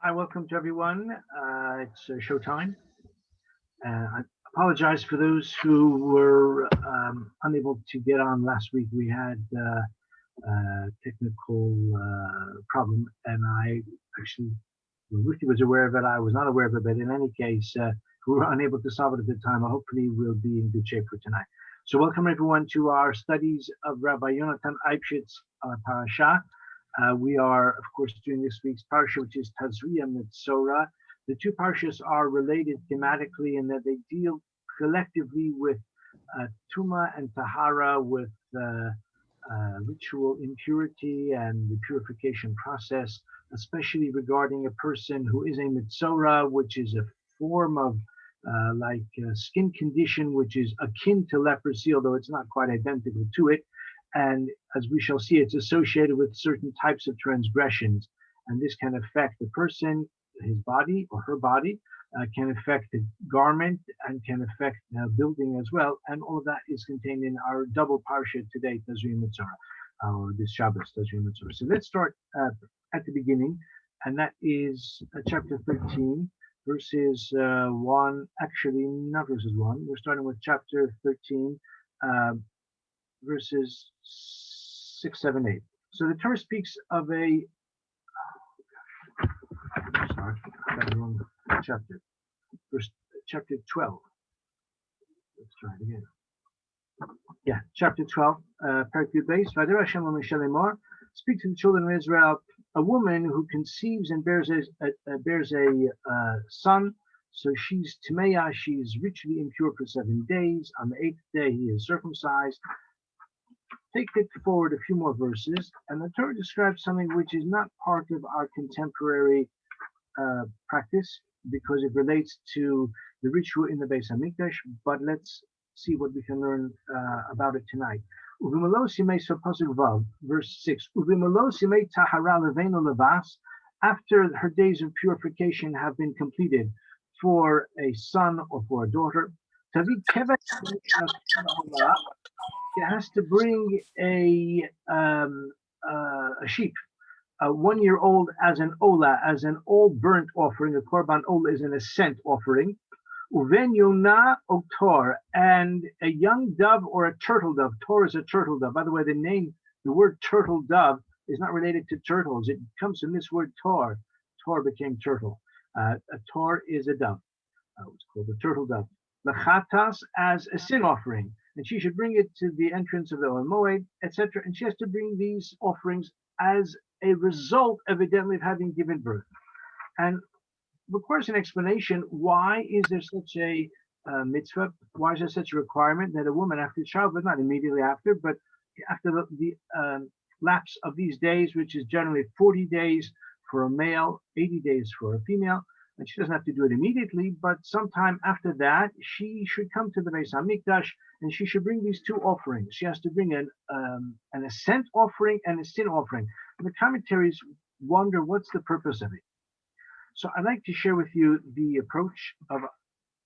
Hi, welcome to everyone. It's showtime. I apologize for those who were unable to get on last week. We had a technical problem, and I actually, Ruthie was aware of it. I was not aware of it, but in any case, we were unable to solve it at the time. Hopefully, we'll be in good shape for tonight. So, welcome everyone to our studies of Rabbi Yonatan Eibeschutz Parasha. We are, of course, doing this week's Parasha, which is Tazria-Metzora. The two Parashas are related thematically in that they deal collectively with Tuma and Tahara, with ritual impurity and the purification process, especially regarding a person who is a Metzora, which is a form of skin condition, which is akin to leprosy, although it's not quite identical to it. And as we shall see, it's associated with certain types of transgressions. And this can affect the person, his body or her body, can affect the garment, and can affect building as well. And all of that is contained in our double parsha today, Tazria-Metzora, or this Shabbos, Tazria-Metzora. So let's start at the beginning, and that is chapter 13, verses 1, actually not verses 1. We're starting with chapter 13, verses 6, 7, 8. So the Torah speaks of a sorry, I got the wrong chapter. Verse chapter 12. Let's try it again. Yeah, chapter 12, Parak Beis. V'ader Hashem l'Moshe lemar. Speak to the children of Israel. A woman who conceives and bears a son. So she's Timeya, she's ritually impure for 7 days. On the 8th day, he is circumcised. Take it forward a few more verses, and the Torah describes something which is not part of our contemporary practice because it relates to the ritual in the Beis Hamikdash. But let's see what we can learn about it tonight. Verse 6. After her days of purification have been completed for a son or for a daughter, she has to bring a sheep, 1 year old, as an ola, as an all burnt offering. A korban ola is an ascent offering. Uven yona otor, and a young dove or a turtle dove. Tor is a turtle dove. By the way, the word turtle dove is not related to turtles. It comes from this word tor. Tor became turtle. A tor is a dove. It's called a turtle dove. Lachatas, as a sin offering, and she should bring it to the entrance of the Oel Moed, etc. And she has to bring these offerings as a result, evidently, of having given birth. And requires an explanation. Why is there such a mitzvah? Why is there such a requirement that a woman after childbirth, not immediately after, but after the lapse of these days, which is generally 40 days for a male, 80 days for a female, and she doesn't have to do it immediately, but sometime after that, she should come to the Beis Hamikdash, and she should bring these two offerings. She has to bring an ascent offering and a sin offering. And the commentaries wonder what's the purpose of it. So I'd like to share with you the approach of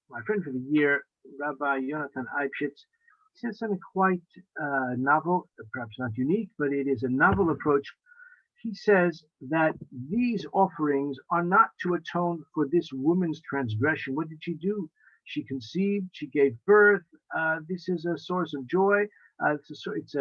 my friend for the year, Rabbi Yonatan Eibeschutz. He says something quite novel, perhaps not unique, but it is a novel approach. He says that these offerings are not to atone for this woman's transgression. What did she do? She conceived, she gave birth. This is a source of joy. It's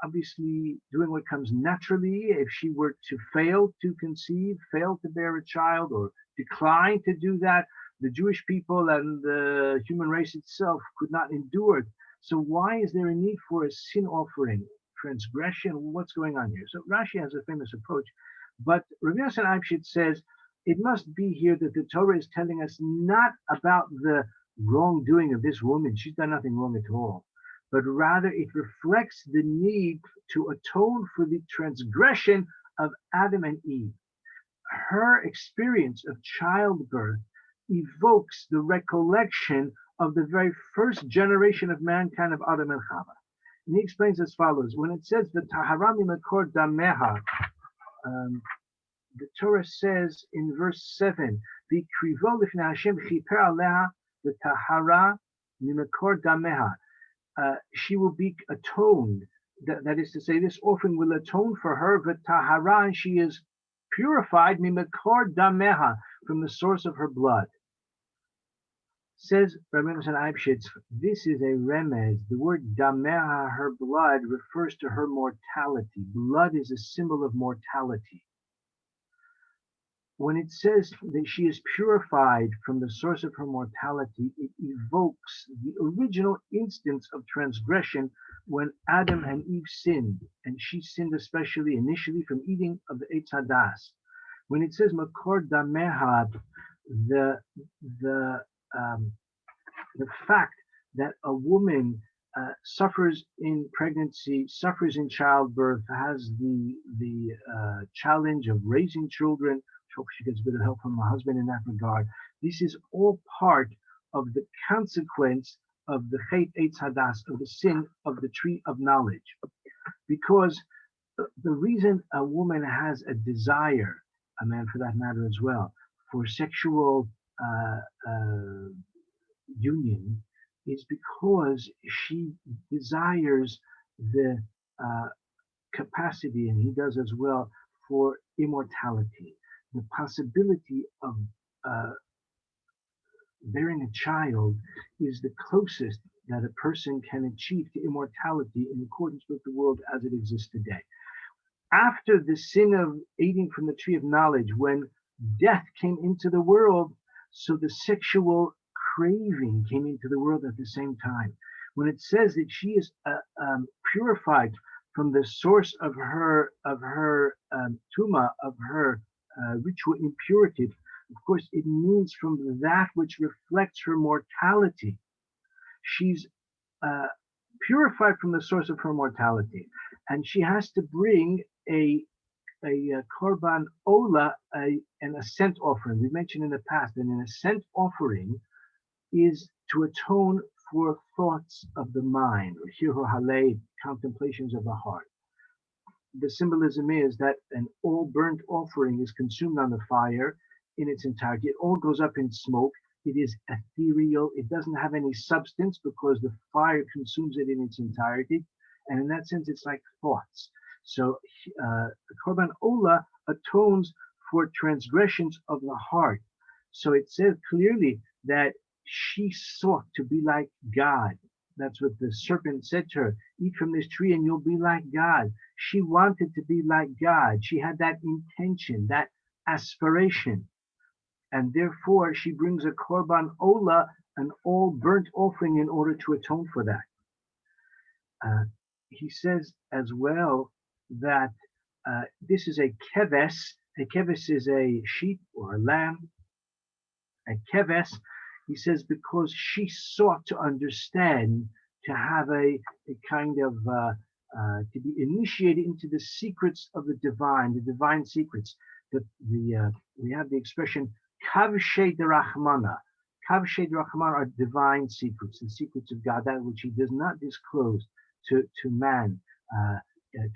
obviously doing what comes naturally. If she were to fail to conceive, fail to bear a child, or decline to do that, the Jewish people and the human race itself could not endure it. So why is there a need for a sin offering? Transgression, what's going on here? So Rashi has a famous approach, but Rabbi Yonatan Eibeschutz says it must be here that the Torah is telling us not about the wrongdoing of this woman. She's done nothing wrong at all, but rather it reflects the need to atone for the transgression of Adam and Eve. Her experience of childbirth evokes the recollection of the very first generation of mankind, of Adam and Chava. And he explains as follows: when it says the Tahara Mimekor Dameha, the Torah says in verse 7, the Krivo Lifnei Hashem Chiper Aleha the Tahara Mimekor Dameha. She will be atoned. That is to say, this offering will atone for her, but Tahara, and she is purified mimekor dameha, from the source of her blood. Says Rabbi Eibeschutz, this is a remez. The word dameha, her blood, refers to her mortality. Blood is a symbol of mortality. When it says that she is purified from the source of her mortality, it evokes the original instance of transgression when Adam and Eve sinned, and she sinned especially initially from eating of the Eitz Hadas. When it says Makor Dameha, the fact that a woman suffers in pregnancy, suffers in childbirth, has the challenge of raising children. Hope she gets a bit of help from her husband in that regard. This is all part of the consequence of the Chet Eitz Hadas, of the sin of the tree of knowledge. Because the reason a woman has a desire, a man for that matter as well, for sexual union is because she desires the capacity, and he does as well, for immortality. The possibility of bearing a child is the closest that a person can achieve to immortality in accordance with the world as it exists today. After the sin of eating from the tree of knowledge, when death came into the world, so the sexual craving came into the world at the same time. When it says that she is purified from the source of her tuma, of her ritual impurity, of course, it means from that which reflects her mortality. She's purified from the source of her mortality, and she has to bring a korban ola, an ascent offering. We mentioned in the past that an ascent offering is to atone for thoughts of the mind, or hiru halei, contemplations of the heart. The symbolism is that an all burnt offering is consumed on the fire in its entirety. It all goes up in smoke. It is ethereal. It doesn't have any substance because the fire consumes it in its entirety. And in that sense, it's like thoughts. So the Korban Ola atones for transgressions of the heart. So it says clearly that she sought to be like God. That's what the serpent said to her. Eat from this tree and you'll be like God. She wanted to be like God. She had that intention, that aspiration. And therefore she brings a Korban Ola, an all burnt offering, in order to atone for that. He says as well that this is a keves. A keves is a sheep or a lamb. A keves, he says, because she sought to understand, to have a kind of, to be initiated into the secrets of the divine secrets. We have the expression, kavshe derachmana. Kavshe derachmana are divine secrets, the secrets of God, that which he does not disclose to man,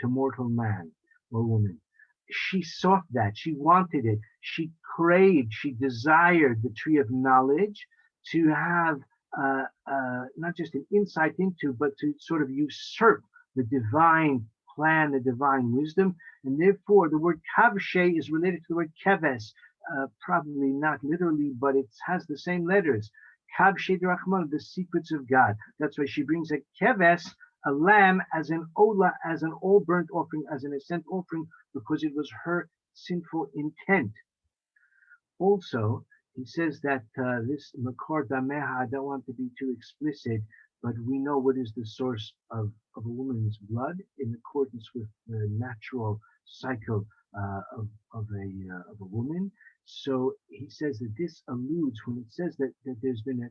to mortal man or woman. She sought that. She wanted it. She craved, she desired the tree of knowledge to have not just an insight into, but to sort of usurp the divine plan, the divine wisdom. And therefore, the word kavshe is related to the word keves, probably not literally, but it has the same letters. Kavshe derachman, the secrets of God. That's why she brings a keves, a lamb, as an ola, as an all burnt offering, as an ascent offering, because it was her sinful intent. Also, he says that this makor dameha, I don't want to be too explicit, but we know what is the source of a woman's blood in accordance with the natural cycle of a woman. So he says that this alludes, when it says that there's been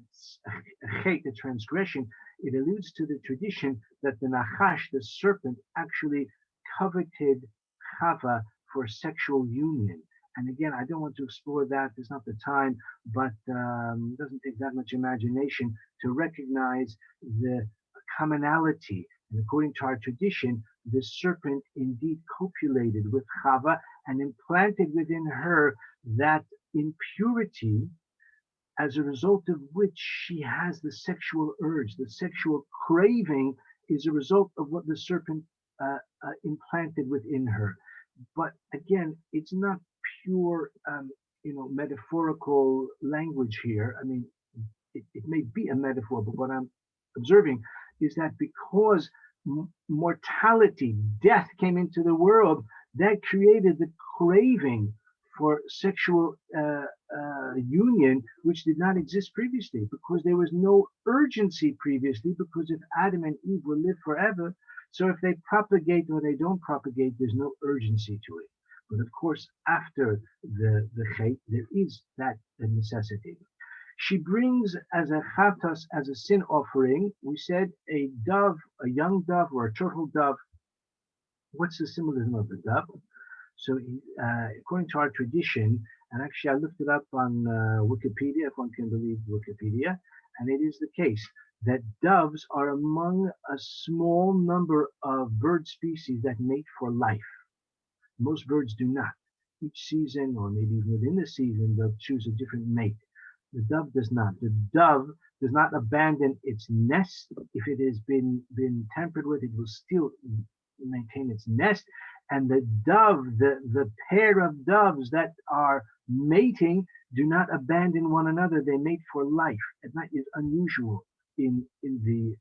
a transgression, it alludes to the tradition that the Nachash, the serpent, actually coveted Chava for sexual union. And again, I don't want to explore that. There's not the time, but it doesn't take that much imagination to recognize the commonality. And according to our tradition, the serpent indeed copulated with Chava and implanted within her that impurity, as a result of which she has the sexual urge. The sexual craving is a result of what the serpent implanted within her. But again, it's not pure, metaphorical language here. I mean, it may be a metaphor, but what I'm observing is that because mortality, death came into the world, that created the craving for sexual union, which did not exist previously, because there was no urgency previously, because if Adam and Eve will live forever, so if they propagate or they don't propagate, there's no urgency to it. But of course, after the Chet, there is that necessity. She brings as a chatas, as a sin offering, we said a dove, a young dove or a turtle dove. What's the symbolism of the dove? So according to our tradition, and actually I looked it up on Wikipedia, if one can believe Wikipedia, and it is the case that doves are among a small number of bird species that mate for life. Most birds do not. Each season, or maybe within the season, they'll choose a different mate. The dove does not. The dove does not abandon its nest. If it has been tampered with, it will still maintain its nest. And the dove, the pair of doves that are mating, do not abandon one another. They mate for life, and that is unusual in the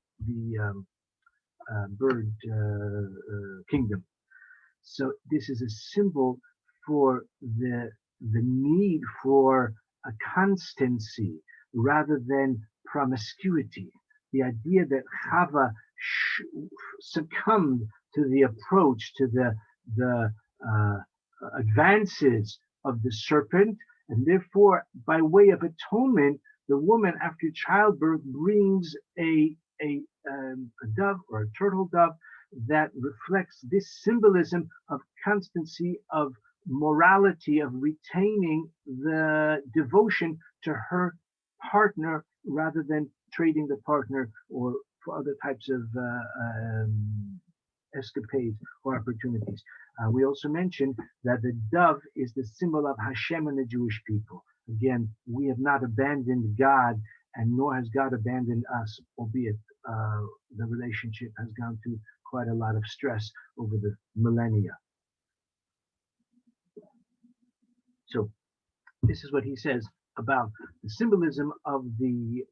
bird kingdom. So this is a symbol for the need for a constancy rather than promiscuity. The idea that Chava succumbed to the approach, to the advances of the serpent, and therefore, by way of atonement, the woman after childbirth brings a dove or a turtle dove that reflects this symbolism of constancy, of morality, of retaining the devotion to her partner rather than trading the partner or for other types of escapades or opportunities. We also mentioned that the dove is the symbol of Hashem and the Jewish people. Again, we have not abandoned God, and nor has God abandoned us, albeit the relationship has gone through quite a lot of stress over the millennia. So this is what he says about the symbolism of the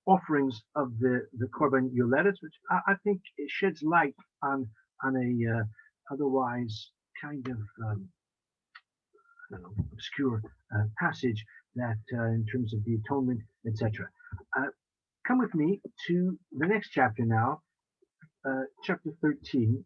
offerings of the Korban Yoledes, which I think it sheds light on a otherwise kind of obscure passage that in terms of the atonement, etc. Come with me to the next chapter now, chapter 13,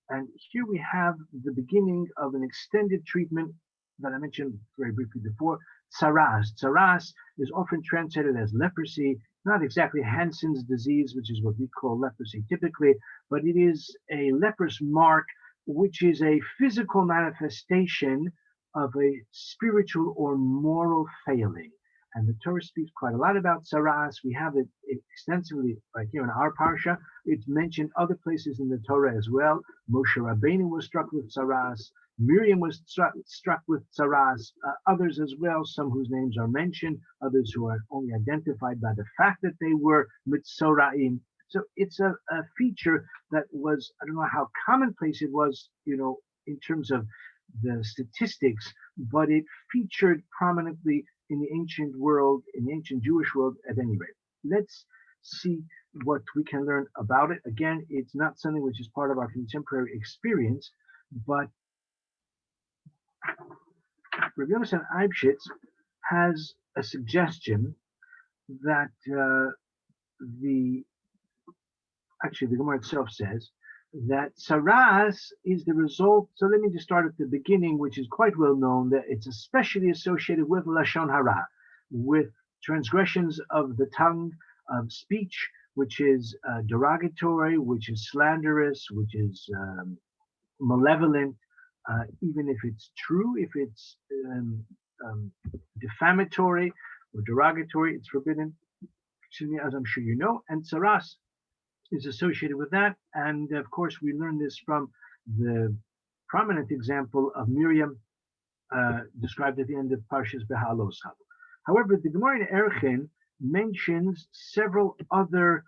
and here we have the beginning of an extended treatment that I mentioned very briefly before. Tsaras. Tsaras is often translated as leprosy, not exactly Hansen's disease, which is what we call leprosy typically, but it is a leprous mark, which is a physical manifestation of a spiritual or moral failing. And the Torah speaks quite a lot about Tsaras. We have it extensively right here in our Parasha. It's mentioned other places in the Torah as well. Moshe Rabbeinu was struck with Tsaras. Miriam was struck with Tsaras. Others as well, some whose names are mentioned, others who are only identified by the fact that they were Mitzoraim. So it's a feature that was, I don't know how commonplace it was, in terms of the statistics, but it featured prominently in the ancient world, in the ancient Jewish world at any rate. Let's see what we can learn about it. Again, it's not something which is part of our contemporary experience, but Rabbi Yonatan Eibeschutz has a suggestion that the Gemara itself says that Tsaras is the result. So let me just start at the beginning, which is quite well known, that it's especially associated with Lashon Hara, with transgressions of the tongue, of speech, which is derogatory, which is slanderous, which is malevolent, even if it's true, if it's defamatory or derogatory, it's forbidden, as I'm sure you know. And Tsaras is associated with that. And of course, we learn this from the prominent example of Miriam, described at the end of Parshas Beha'aloscha. However, the Gemara in Erchin mentions several other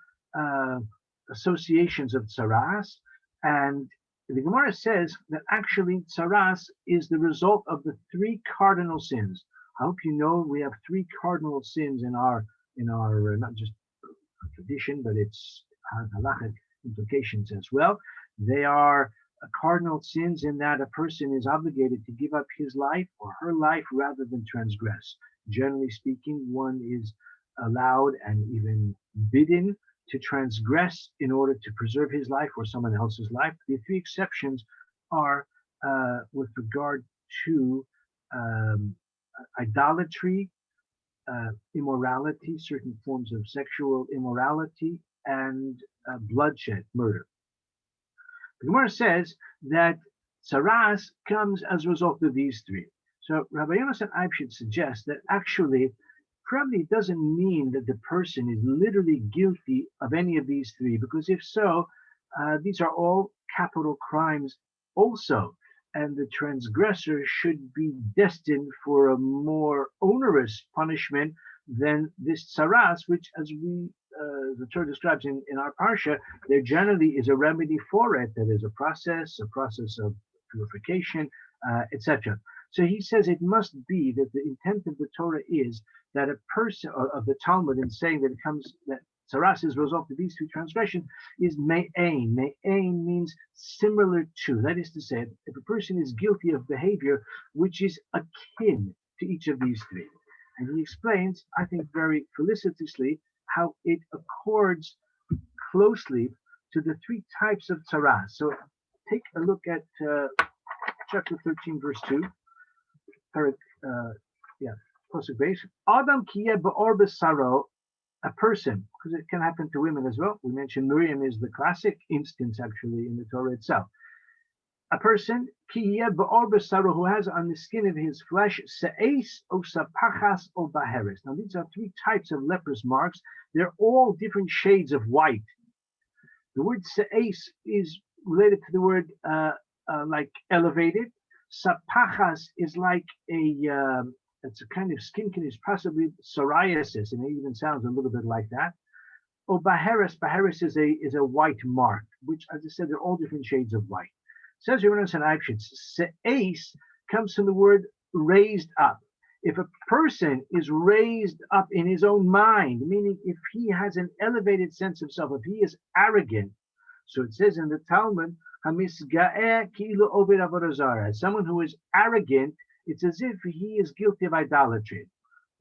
associations of Tsaras, and The Gemara says that actually tsaras is the result of the three cardinal sins. I hope you know we have three cardinal sins in our not just tradition, but it's halachic implications as well. They are cardinal sins in that a person is obligated to give up his life or her life rather than transgress. Generally speaking, one is allowed and even bidden to transgress in order to preserve his life or someone else's life. The three exceptions are with regard to idolatry, immorality, certain forms of sexual immorality, and bloodshed, murder. The Gemara says that tsaras comes as a result of these three. So Rabbi Yonatan Eibeschutz suggests that actually probably doesn't mean that the person is literally guilty of any of these three, because if so, these are all capital crimes also, and the transgressor should be destined for a more onerous punishment than this tsaras, which, as the Torah describes in our Parasha, there generally is a remedy for it. That is a process of purification, etc. So he says it must be that the intent of the Torah is that a person of the Talmud in saying that it comes that tsaras is a result of these two transgressions is me'ain. Me'ain means similar to. That is to say, if a person is guilty of behavior which is akin to each of these three. And he explains, I think very felicitously, how it accords closely to the three types of tsaras. So take a look at chapter 13, verse 2. Pasuk base. Adam kiyeh ba'or b'saro, a person, because it can happen to women as well. We mentioned Miriam is the classic instance actually in the Torah itself. A person kiyeh ba'or b'saro, who has on the skin of his flesh se'es o sapachas o baheres. Now these are three types of leprous marks. They're all different shades of white. The word se'es is related to the word like elevated. Sapachas is like it's a kind of skin condition, possibly psoriasis, and it even sounds a little bit like that. Or baheres is a white mark, which, as I said, they're all different shades of white. Says Yonatan Eibeschutz, se'es comes from the word raised up. If a person is raised up in his own mind, meaning if he has an elevated sense of self, if he is arrogant, so it says in the Talmud, someone who is arrogant, it's as if he is guilty of idolatry,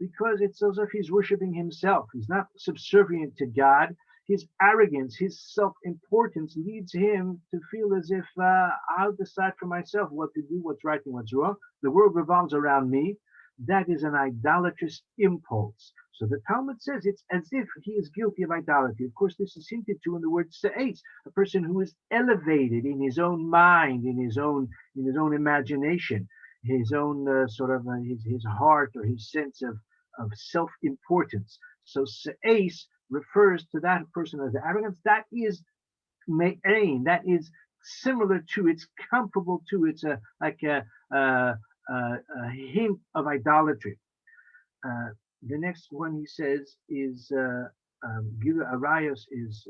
because it's as if he's worshiping himself. He's not subservient to God. His arrogance, his self-importance leads him to feel as if I'll decide for myself what to do, what's right and what's wrong. The world revolves around me. That is an idolatrous impulse. So the Talmud says it's as if he is guilty of idolatry. Of course, this is hinted to in the word se'es, a person who is elevated in his own mind, in his own imagination, his own his heart or his sense of self-importance. So se'es refers to that person as the arrogance. That is me'ain. That is similar to. It's comparable to. It's a hint of idolatry. The next one he says is Gila Arayos is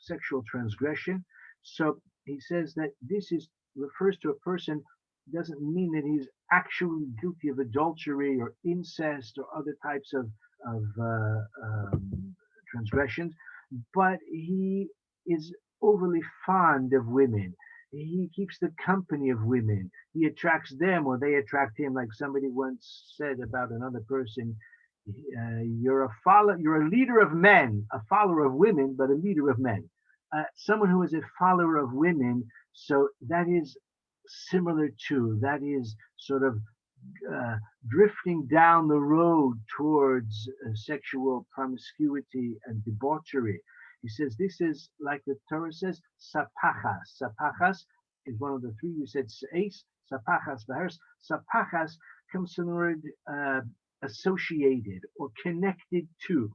sexual transgression. So he says that this refers to a person, doesn't mean that he's actually guilty of adultery or incest or other types of transgressions, but he is overly fond of women. He keeps the company of women. He attracts them or they attract him. Like somebody once said about another person, you're a leader of men, a follower of women, but a leader of men. Someone who is a follower of women, so that is similar to, that is sort of drifting down the road towards sexual promiscuity and debauchery. He says this is like the Torah says, sapachas. Sapachas is one of the three. We said se'es, sapachas, baheres. Sapachas comes from the word associated or connected to.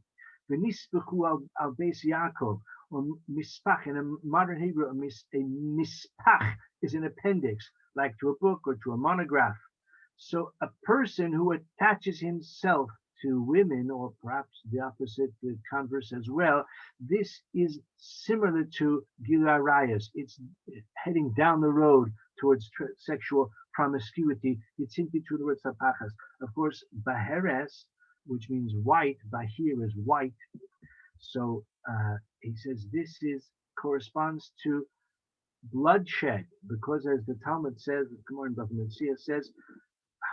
V'nispechu al beis Yaakov, or mispach. In a modern Hebrew, a mispach is an appendix, like to a book or to a monograph. So a person who attaches himself to women, or perhaps the opposite, the converse as well, this is similar to Gilarayas. It's heading down the road towards sexual promiscuity. It's hinted to the word sapachas. Of course, Baheres, which means white, Bahir is white. So he says this corresponds to bloodshed, because as the Talmud says, the Gemara in Bava Metzia says,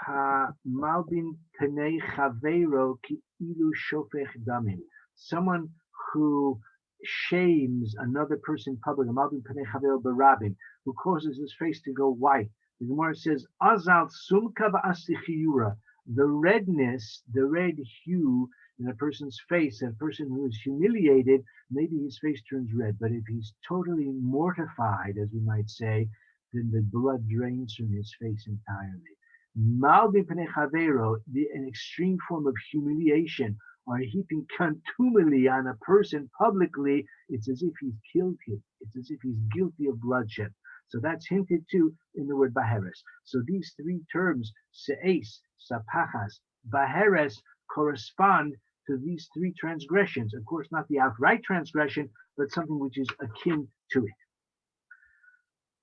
Ha malbin penei chaveiro ki ilu shofech damim. Someone who shames another person publicly, malbin penei chaveiro barabim, who causes his face to go white. The Gemara says, Azal sumka va'asichiyura. The redness, the red hue in a person's face, a person who is humiliated, maybe his face turns red, but if he's totally mortified, as we might say, then the blood drains from his face entirely. Mal b'pnei chavero, an extreme form of humiliation, or heaping contumely on a person publicly, it's as if he's killed him. It's as if he's guilty of bloodshed. So that's hinted to in the word baheres. So these three terms, se'es, sapachas, baheres, correspond to these three transgressions. Of course, not the outright transgression, but something which is akin to it.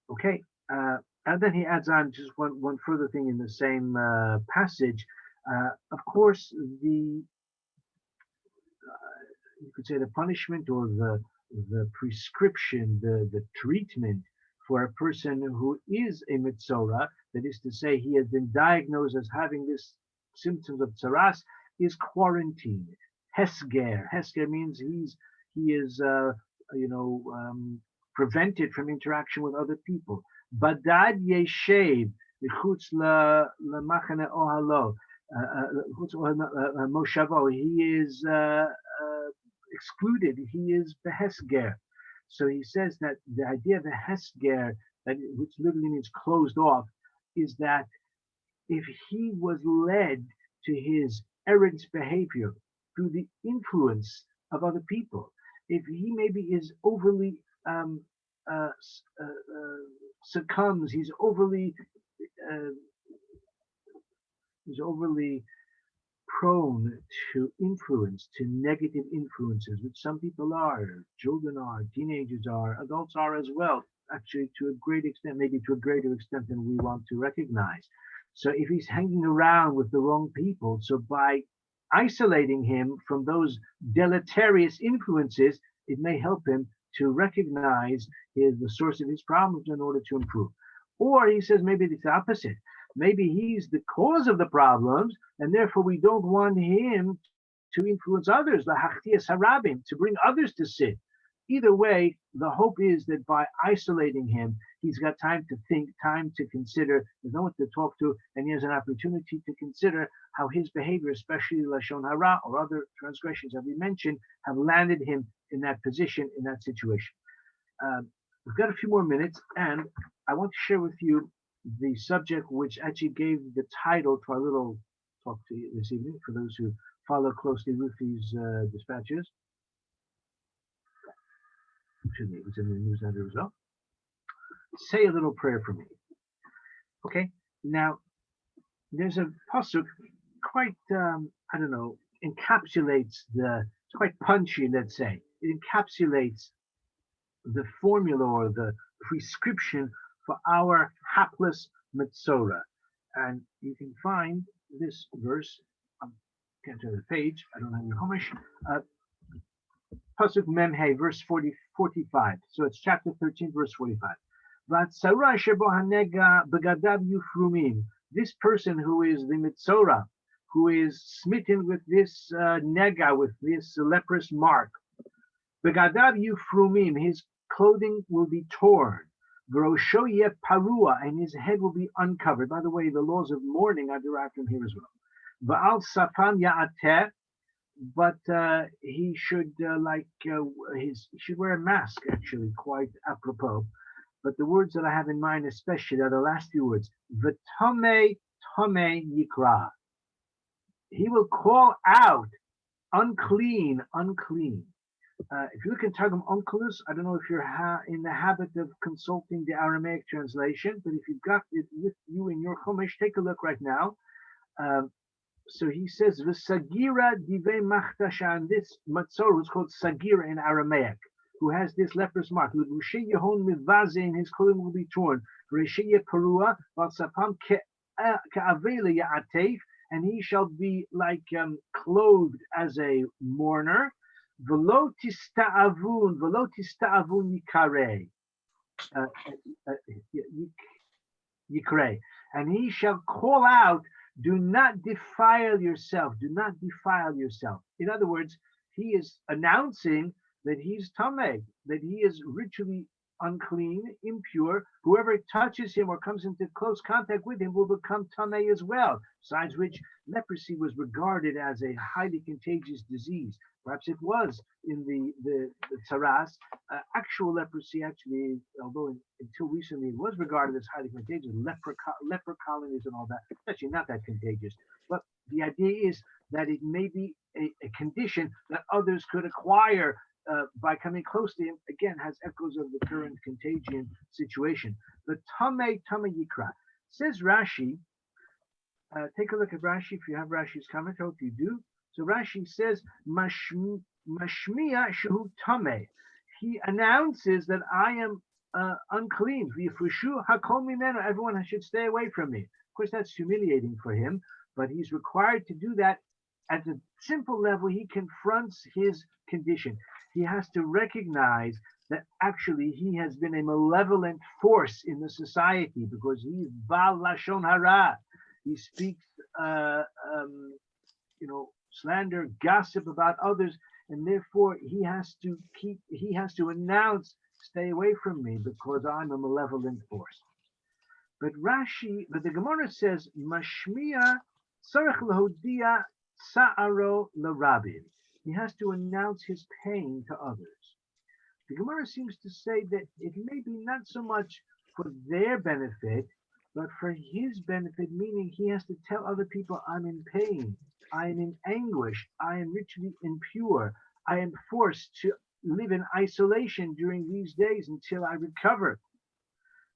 Okay, and then he adds on just one further thing in the same passage. Of course, you could say the punishment or the prescription, the treatment for a person who is a Metzora, that is to say, he has been diagnosed as having this symptoms of tzaras, is quarantine. Hesger. Hesger means he is prevented from interaction with other people. Badad yeshev chutz lemachane ohalo moshavo. He is excluded. He is behesger. So he says that the idea of the hesger, which literally means closed off, is that if he was led to his errant behavior through the influence of other people, if he maybe is overly succumbs, he's overly prone to influence, to negative influences, which some people are, children are, teenagers are, adults are as well, actually to a great extent, maybe to a greater extent than we want to recognize. So if he's hanging around with the wrong people, so by isolating him from those deleterious influences, it may help him to recognize the source of his problems in order to improve. Or he says maybe it's the opposite. Maybe he's the cause of the problems, and therefore we don't want him to influence others, to bring others to sin. Either way, the hope is that by isolating him, he's got time to think, time to consider, there's no one to talk to, and he has an opportunity to consider how his behavior, especially Lashon Hara or other transgressions that we mentioned, have landed him in that position, in that situation. We've got a few more minutes, and I want to share with you the subject which actually gave the title to our little talk to you this evening, for those who follow closely Ruthie's dispatches. Excuse me, it was in the newsletter as well. Say a little prayer for me. Okay, now there's a pasuk quite, encapsulates it's quite punchy, let's say. It encapsulates the formula or the prescription for our hapless Metzora. And you can find this verse, I can't turn the page, I don't have your Chumash, Pasuk Memhe, verse 45. So it's chapter 13, verse 45. This person who is the Metzora, who is smitten with this nega, with this leprous mark, Begadav Yufrumim, his clothing will be torn. V'rosho yeh parua, and his head will be uncovered. By the way, the laws of mourning are derived from here as well. Va'al safam ya'ateh, but he should he should wear a mask, actually, quite apropos. But the words that I have in mind especially are the last few words. V'tomei tomei yikra. He will call out, unclean, unclean. If you look in Targum Onkelos, I don't know if you're in the habit of consulting the Aramaic translation, but if you've got it with you in your Chumash, take a look right now. So he says, V'sagira dive machtasha, and this Metzora, who's called Sagira in Aramaic, who has this leprous mark, L'Rushe Yehon Mivaze, and his clothing will be torn, V'Reshe Perua, Valsapam Ke'avele Ya'atef, and he shall be like clothed as a mourner, V'lo tista'avun yikare, Yikre, and he shall call out, do not defile yourself, do not defile yourself. In other words, he is announcing that he's tameh, that he is ritually unclean, impure. Whoever touches him or comes into close contact with him will become tameh as well. Besides which, leprosy was regarded as a highly contagious disease. Perhaps it was in the Tsaras. Actual leprosy, actually, although until recently it was regarded as highly contagious, leper colonies and all that, it's actually not that contagious. But the idea is that it may be a condition that others could acquire by coming close to him. Again, has echoes of the current contagion situation. The Tameh Yikra. Says Rashi, take a look at Rashi if you have Rashi's comment. I hope you do. So Rashi says, Mashmiya Shehu Tameh. He announces that I am unclean. Everyone should stay away from me. Of course, that's humiliating for him, but he's required to do that at a simple level. He confronts his condition. He has to recognize that actually he has been a malevolent force in the society because he's Bal Lashon Hara. He speaks, slander, gossip about others, and therefore he has to announce, stay away from me because I'm a malevolent force. But the Gemara says, Mashmiya Sarech Lahodia Sa'aro L'Rabbi. He has to announce his pain to others. The Gemara seems to say that it may be not so much for their benefit, but for his benefit, meaning he has to tell other people, I'm in pain, I am in anguish, I am ritually impure, I am forced to live in isolation during these days until I recover.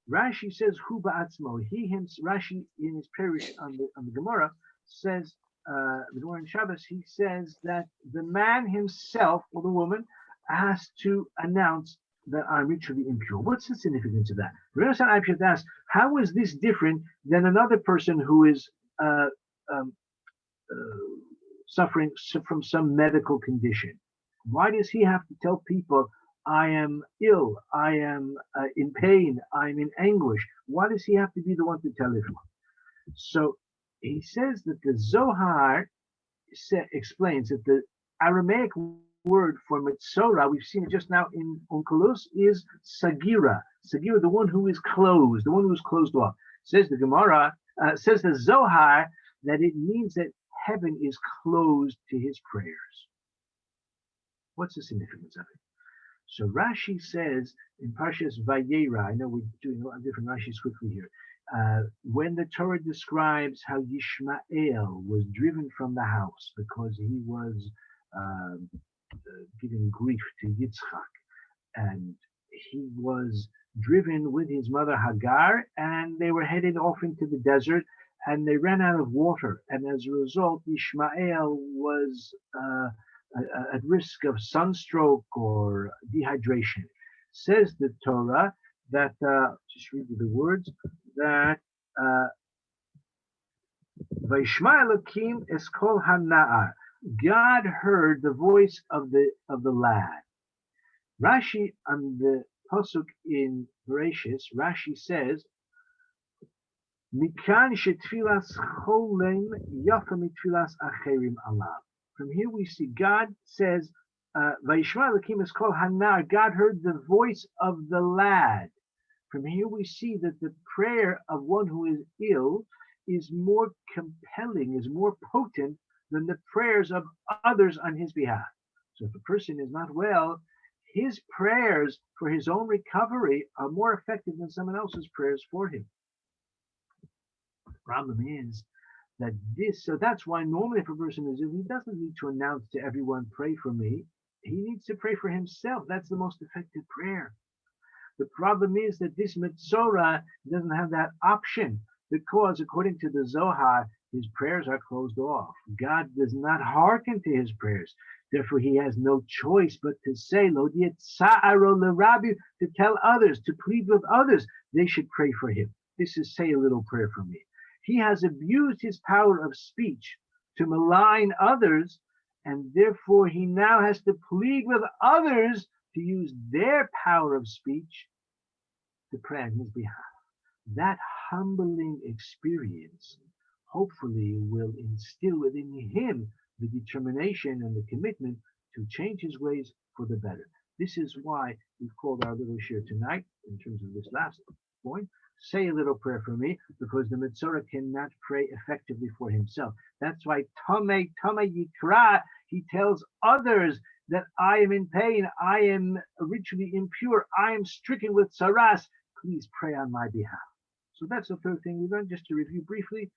Rashi says, Hu ba'atzmo. Rashi in his parish on the Gemara says, the Gemara in Shabbos, he says that the man himself or the woman has to announce that I'm ritually impure. What's the significance of that? Rabbi Eibeschutz asks, how is this different than another person who is suffering from some medical condition? Why does he have to tell people, I am ill, I am in pain, I'm in anguish? Why does he have to be the one to tell everyone? So he says that the Zohar explains that the Aramaic word for Metzora, we've seen it just now in Onkelos, is Sagira. Sagira, the one who is closed, the one who is closed off. Says the Gemara, says the Zohar, that it means that heaven is closed to his prayers. What's the significance of it? So Rashi says in Parshas Vayera, I know we're doing a lot of different Rashis quickly here, when the Torah describes how Yishmael was driven from the house because he was giving grief to Yitzchak, and he was driven with his mother Hagar, and they were headed off into the desert, and they ran out of water, and as a result, Yishmael was at risk of sunstroke or dehydration. Says the Torah that, just read the words, that Vaishma Elokim es kol hana'ar. God heard the voice of the lad. Rashi on the pasuk in Bereshis, Rashi says, Mikan shetfilas cholem yafa mitfilas acherim alav. From here we see God says, Vaishma Elokim es kol hana'ar. God heard the voice of the lad. From here we see that the prayer of one who is ill is more compelling, is more potent than the prayers of others on his behalf. So if a person is not well, his prayers for his own recovery are more effective than someone else's prayers for him. The problem is that so that's why normally if a person is ill, he doesn't need to announce to everyone, pray for me. He needs to pray for himself. That's the most effective prayer. The problem is that this Metzora doesn't have that option because according to the Zohar, his prayers are closed off. God does not hearken to his prayers. Therefore, he has no choice but to say, Lo di'etza'aro l'Rabbi, to tell others, to plead with others, they should pray for him. This is say a little prayer for me. He has abused his power of speech to malign others, and therefore he now has to plead with others to use their power of speech to pray on his behalf. That humbling experience hopefully will instill within him the determination and the commitment to change his ways for the better. This is why we've called our little shir tonight, in terms of this last point, say a little prayer for me, because the Metzora cannot pray effectively for himself. That's why Tameh Yikra, he tells others that I am in pain, I am ritually impure, I am stricken with saras, please pray on my behalf. So that's the third thing we learned. Just to review briefly,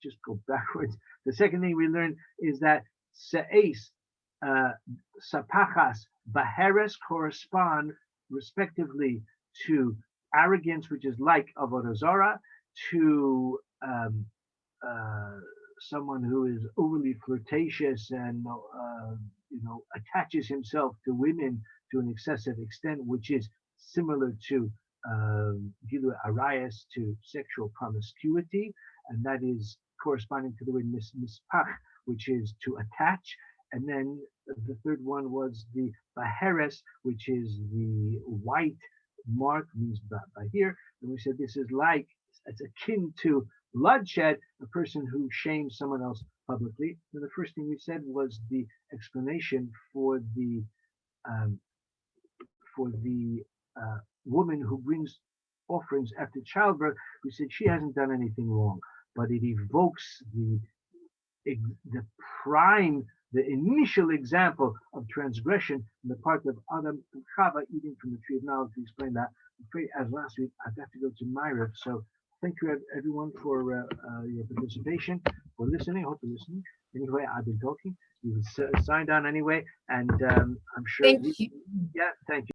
just go backwards. The second thing we learned is that se'es, sapachas, baheres correspond respectively to arrogance, which is like avodah zarah, to someone who is overly flirtatious and attaches himself to women to an excessive extent, which is similar to Gilu Arayas, to sexual promiscuity, and that is corresponding to the word mispach, which is to attach. And then the third one was the baheres, which is the white mark, means by here. And we said this is like, it's akin to bloodshed, a person who shames someone else publicly. And the first thing we said was the explanation for the woman who brings offerings after childbirth. We said she hasn't done anything wrong, but it evokes the initial example of transgression on the part of Adam and Chava eating from the tree of knowledge. We explained that. I'm afraid, as last week, I've got to go to Myra. So thank you everyone for your participation, for listening. I hope you're listening. Anyway, I've been talking. You signed on anyway, and I'm sure. Thank you. Yeah, thank you.